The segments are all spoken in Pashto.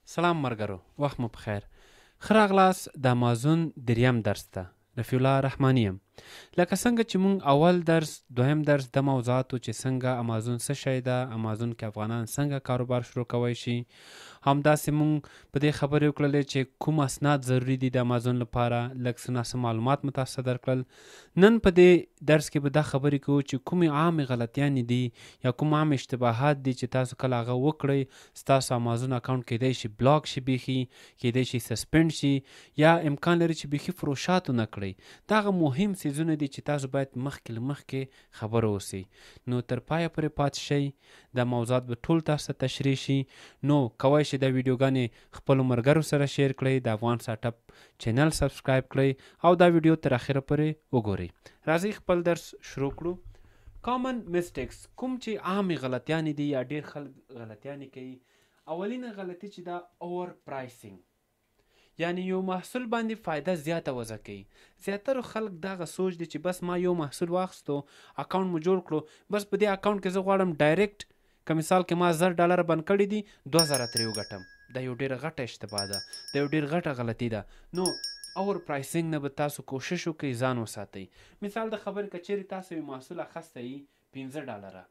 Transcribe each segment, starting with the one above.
سلام مرګرو، وخت مو بخیر. ښه راغلاست د امازون دریم درس ته. رفیع الله رحماني یم. لکه څنګه چې مونږ اول درس دویم درس د موضوعاتو چې څنګه امازون څه شی ده، امازون کې افغانان څنګه کاروبار شروع کوی شي، همداسې مونږ په دې خبرې وکړلې چې کوم اسناد ضروري دي د امازون لپاره، لږ څه ناسم معلومات مو تاسو ته درکړل. نن په دې درس کې به دا خبرې کوو چې کومې عامې غلطیانې دي یا کوم عام اشتباهات دي چې تاسو کله هغه وکړئ، ستاسو امازون اکاونټ کیدای شي بلاک شي، بیخي کیدای شي سسپینډ شي، یا امکان لري چې بیخي فروشات ونه کړئ. دا هغه مهم څیزونه دي چې تاسو باید مخکې له مخکې خبر اوسئ. نو تر پایه پورې پاتې شئ. دا موضوعات به ټول تاسو ته تشریح شي. نو کوی شئ دا ویډیوګانې خپلو ملګرو سره شیر کړئ، د افغان سټاټ اپ چینل سبسکرایب کړئ او دا ویډیو تر اخره پورې وګورئ. راځئ خپل درس شروع کړو. کامن میسټیکس، کوم چې عامې غلطیانې دي یا ډېر خلک غلطیانې کوي. اولینه غلطي چې دا اوور پرایسینګ، یعنی یو محصول باندې فایده زیاته وضع کوي. زیاتره خلک دغه سوچ دی چې بس ما یو محصول واخیستو، اکاونټ مو جوړ کړو، بس په دې اکاونټ کې زه غواړم ډایرکټ که مثال کې ما $1000 بند کړي دي، 2000 ترې وګټم. دا یو ډېره غټه اشتباه ده، دا یو ډېر غټه غلطي ده. نو اور پرایسینګ نه به تاسو کوشش وکړئ ځان وساتئ. مثال د خبرې که چیرې تاسو یو محصول اخیستی $15،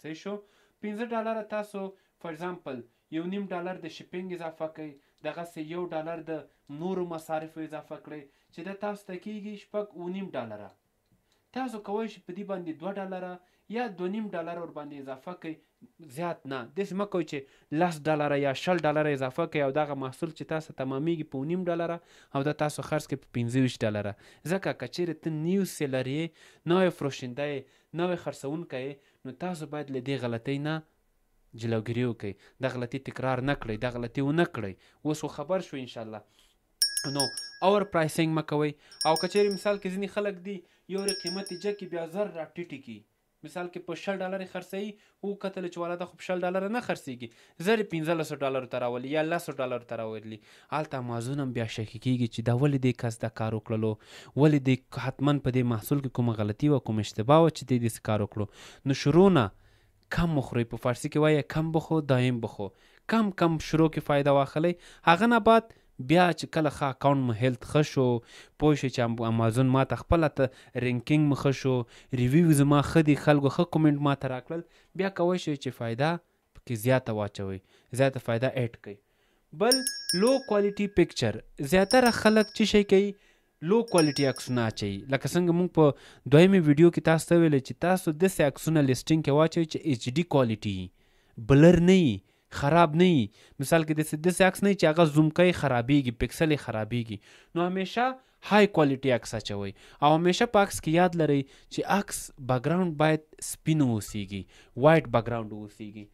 صحیح شو، $15 تاسو فار ایگزامپل $1.5 د شپینګ اضافه کوئ، دغسې $1 د نورو مصارفو اضافه کړئ چې دا تاسو ته کېږي $6.5. تاسو کولی شئ په دې باندې $2 یا $2.5 ورباندې اضافه کوئ، زیات نه. داسې مه کوئ چې $10 یا $20 اضافه کوئ او دغه محصول چې تاسو تمامیږي په $1.5 او دا تاسو خرڅ کړئ په $25. ځکه که چیرې ته نیو سیلر یې، نوی فروشنده یې، نوی خرڅونکی یې، نو تاسو باید له دې غلطۍ نه جلوګیري وکړئ، دا غلطي تکرار نه کړئ، دا غلطي ونه کړئ. اوس خو خبر شو انشاءالله. نو اور پرایسینګ مه کوئ. او که چیرې مثال کې ځینې خلک دي یو قیمت جه کې بیا زر را ټیټې کړي، مثال کې په $6 خرڅوي، وکتل چې والا دا خو په $6 نه خرڅېږي، زر یې $15 ته راولي یا $10 ته راولي. هلته امازون هم بیا شکي کېږي چې دا ولې دې کس دا کار وکړلو، ولې دې حتما په دې محصول کې کومه غلطي وه، کوم اشتباه وه چې دې داسې کار وکړو. نو شروع نه کم وخورئ، په فارسي کې وایي کم بخو دایم بخو. کم شروع کې فایده واخلئ، هغه نه بعد بیا چې کله ښه اکاونټ مو هیلت ښه شو، پوه شئ چې امازون ما ته خپله رینکینګ مو ښه شو، ریویو زما ښه دي، خلکو ښه کومنټ ما ته راکړل، بیا کوی شئ چې فایده پکې زیاته واچوئ، زیاته فایده ایډ کړئ. بل لو کوالټي پکچر، زیاتره خلک څه شی کوي، لو کوالټي عکسونه اچوي. لکه څنګه موږ په دویمې ویډیو کې تاسو ته ویلې چې تاسو داسې عکسونه لیسټینګ کې واچوئ چې HD کوالټي، بلر نه وي، خراب نه وي. مثال کې داسې عکس نه وي چې هغه زوم کوي خرابېږي، پکسل یې خرابېږي. نو همیشه های کوالټي عکس اچوئ او همیشه په عکس کې یاد لرئ چې عکس بیکګراوند باید سپین اوسیږي، وایټ بیکګراوند اوسیږي.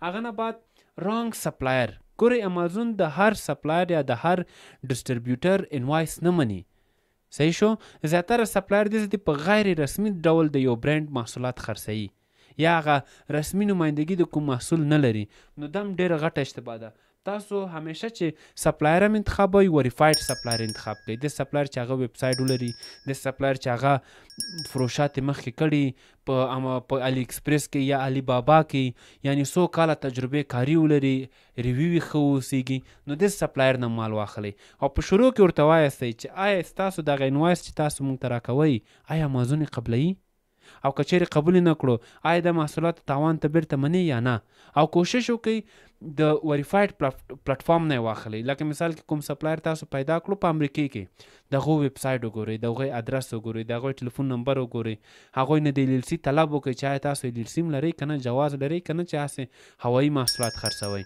هغه نه بعد رانګ سپلایر، ګورئ امازون د هر سپلایر یا د هر ډسټریبیوټر انوایس نه مني، صحیح شو. زیاتره سپلایر داسې دي په غیر رسمي ډول د یو برانډ محصولات خرڅوي یا هغه رسمي نمایندګي د کوم محصول نه لري. نو دا هم ډېره غټه اشتباه ده. تاسو همیشه چې سپلایر هم انتخابوئ، وریفاید سپلایر انتخاب کړئ. د سپلایر چې هغه ویب سایټ ولري، د سپلایر چې هغه فروشات یې مخکې کړي په علي اکسپریس کې یا علي بابا کې، یعنی 100 کاله تجربې کاري ولري، ریویو یې ښه اوسیږي. نو د سپلایر نه مال واخلئ او په شروع کې ورته وایاستئ چې آیا ستاسو دغه انوایس چې تاسو موږ ته راکوئ آیا امازون یې قبلوي، او که چیرې قبول نه کړو آیا د محصولاتو تاوان ته بیرته منئ یا نه. او کوشش وکړئ د وریفاید پلیټفارم نه یې واخلئ. لکه مثال کې کوم سپلایر تاسو پیدا کړو په امریکې کې، د هغوی ویب سایټ وګورئ، د هغوی ادرس وګورئ، د هغوی ټلیفون نمبر وګورئ، هغوی نه د LLC طلب وکړئ چې آیا تاسو LLC هم لرئ که نه، جواز لرئ که نه چې هسې هوایي محصولات خرڅوئ.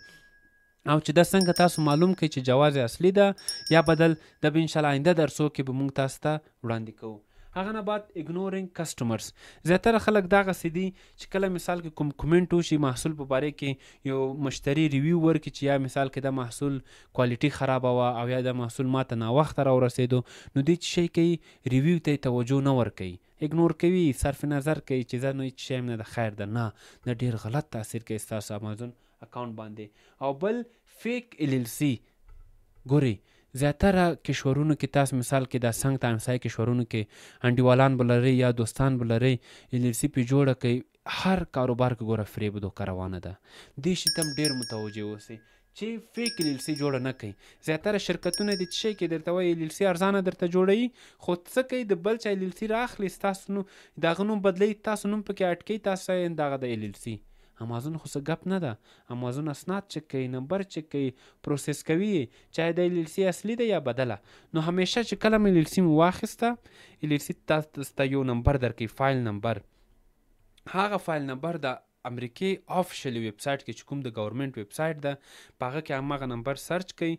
او چې دا څنګه تاسو معلوم کړئ چې جواز اصلي ده یا بدل، دا به انشاءالله آینده درسو کې به موږ تاسو ته وړاندې کوو. هغه نه بعد اګنورینګ کسټمرز، زیاتره خلک دغسې دي چې کله مثال کې کوم کومنټ وشي محصول په باره کې، یو مشتری ریویو ورکړي چې یا مثال کې دا محصول کوالټي خرابه وه او یا دا محصول ماته ناوخته راورسېدو، نو دوی څه شی کوي، ریویو ته یې توجه نه ورکوي، اګنور کوي، صرف نظر کوي چې زه نو هېڅ شی نه ده، خیر ده. نه ډېر غلط تاثیر کوي ستاسو امازون اکاونټ باندې. او بل فیک LLC، ګورئ زیاتره کشورونو کې تاسو مثال کې دا څنګ ته همسایه کشورونو کې انډیوالان به لرئ یا دوستان به لرئ، LLC پې جوړه کوي، هر کاروبار کې ګوره فریب دوکه روانه ده. دې شي ته هم ډېر متوجه اوسئ چې فیک LLC جوړه نه کوي. زیاتره شرکتونه دي چې شی کې درته وایي LLC ارزانه درته جوړوي، خو څه کوي د بل چا LLC راخلي، ستاسو نوم د هغه نوم بدلوي، تاسو نوم پکې اټکوي، تاسو یې دغه د LLC. امازون خو څه ګپ نه ده. امازون اسناد چک کوي، نمبر چک کوي، پروسس کوي، چاهے د LLC اصلي ده یا بدله. نو همیشه چې کله مې LLC مو واخیسته، LLC تاسو ته یو نمبر درکوي، فایل نمبر. هغه فایل نمبر د امریکې آفیشل ویب سایټ کې چې کوم د گورنمنت ویب سایټ ده، په هغه کې هماغه نمبر سرچ کوي،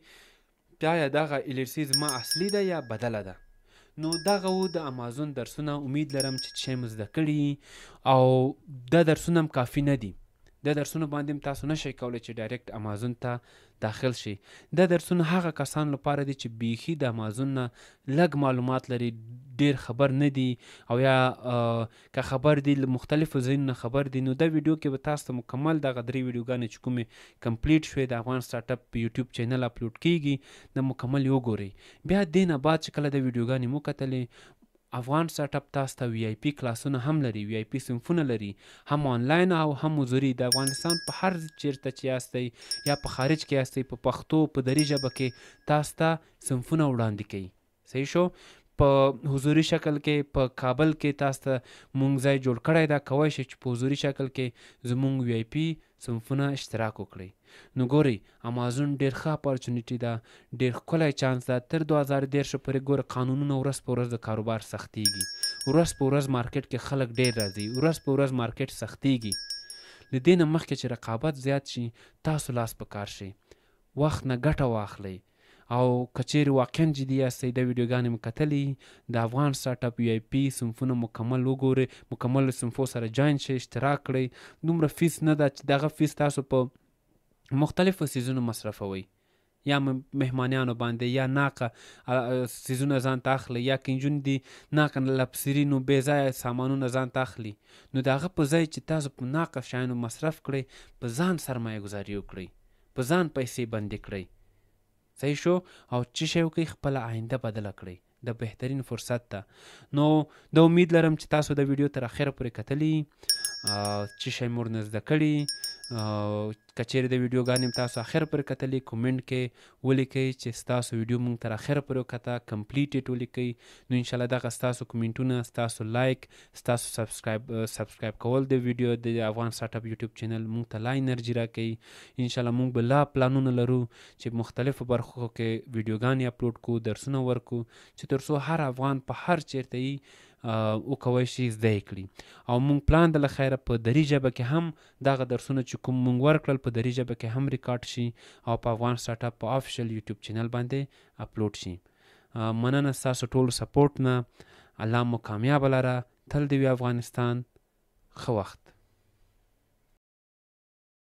بیا یا دغه LLC زما اصلي ده یا بدله ده. نو دغه و د امازون درسونه. امید لرم چې شی مو زده کړي او دا درسونه هم کافي نه دي. د درسونو باندې هم تاسو نشئ کولی چې ډایرکټ امازون ته داخل شي. د درسونه هغه کسان لپاره دي چې بیخي د امازون نه لږ معلومات لري، ډیر خبر نه دي، او یا که خبر دي له مختلفو ځایونو نه خبر دي. نو د ویډیو کې به تاسو ته مکمل دغه 3 ویډیوګانې چې کومې کمپلیټ شوې د افغان سټارټ اپ په یوټیوب چینل اپلوډ کیږي، د مکمل وګورئ. بیا دې نه بعد چې کله د ویډیوګانې مو کتلې، افغان سټارټ اپ تاسو ته VIP کلاسونه هم لري، VIP صنفونه لري، هم آنلاین او هم حضوري. د افغانستان په هر چیرته چې یاستئ یا په خارج کې یاستئ، په پښتو په دري ژبه کې تاسو ته صنفونه وړاندې کوي. صحیح شو. په حضوري شکل کې په کابل کې تاسو ته مونږ ځای جوړ کړی دا، کولی شئ چې په حضوري شکل کې زمونږ VIP صنفونه اشتراک وکړئ. نو ګورئ امازون ډېر ښه اپارچونیټي ده، ډېر ښکلی چانس ده. تر 2013 پورې ګوره قانونونه ورځ په ورځ د کاروبار سختیږي، ورځ په ورځ مارکیټ کې خلک ډېر راځي، ورځ په ورځ مارکیټ سختیږي. له دې نه مخکې چې رقابت زیات شي، تاسو لاس په کار شئ، وخت نه ګټه واخلئ. او که چیرې واقعا جدي یاستئ، د ویډیوګانې مو کتلي، د افغان سټارټ اپ VIP صنفونه مکمل وګورئ، مکمل صنفو سره جاین شئ، اشتراک کړئ. دومره فیس نه ده چې دغه فیس تاسو په مختلفو څیزونو مصرفوئ، یا مهمانیانو باندې، یا ناقه څیزونه ځان ته اخلي، یا که نجونې دي ناقه لپسري نو بې ځایه سامانونه ځان ته اخلي. نو د هغه په ځای چې تاسو په ناقه شیانو مصرف کړئ، په ځان سرمایه ګذاري وکړئ، په ځان پیسې بندې کړئ. صحیح شو. او چې شی وکړئ، خپله آینده بدله کړئ. د بهترین فرصت ده. نو د امید لرم چې تاسو د ویډیو تر اخره پورې کتلی، چې شی مو ورنه زده کړي. که چیرې د ویډیوګانې هم تاسو اخر پورې کتلی، کومنټ کې ولیکئ چې ستاسو ویډیو مونږ تر اخره پورې وکته، کمپلیټ یې ولیکئ. نو انشاءالله دغه ستاسو کومنټونه، ستاسو لایک، ستاسو سبسکرایب کول د ویډیو د افغان سټارټ اپ یوټیوب چینل مونږ ته لا انرژي راکوي. انشاءالله مونږ به لا پلانونه لرو چې مختلفو برخو کې ویډیوګانې اپلوډ کړو، درسونه ورکړو، چې تر څو هر افغان په هر چیرته یي وکولی شي زده یې کړي. او مونږ پلان د له خیره په دري ژبه کې هم دغه درسونه چې کوم مونږ ورکړل په دري ژبه کې هم ریکارډ شي او په افغان سټارټ اپ په آفیشل یوټیوب چینل باندې اپلوډ شي. مننه ستاسو ټولو سپورټ نه. الله مو کامیابه لره. تل دې وي افغانستان. ښه وخت.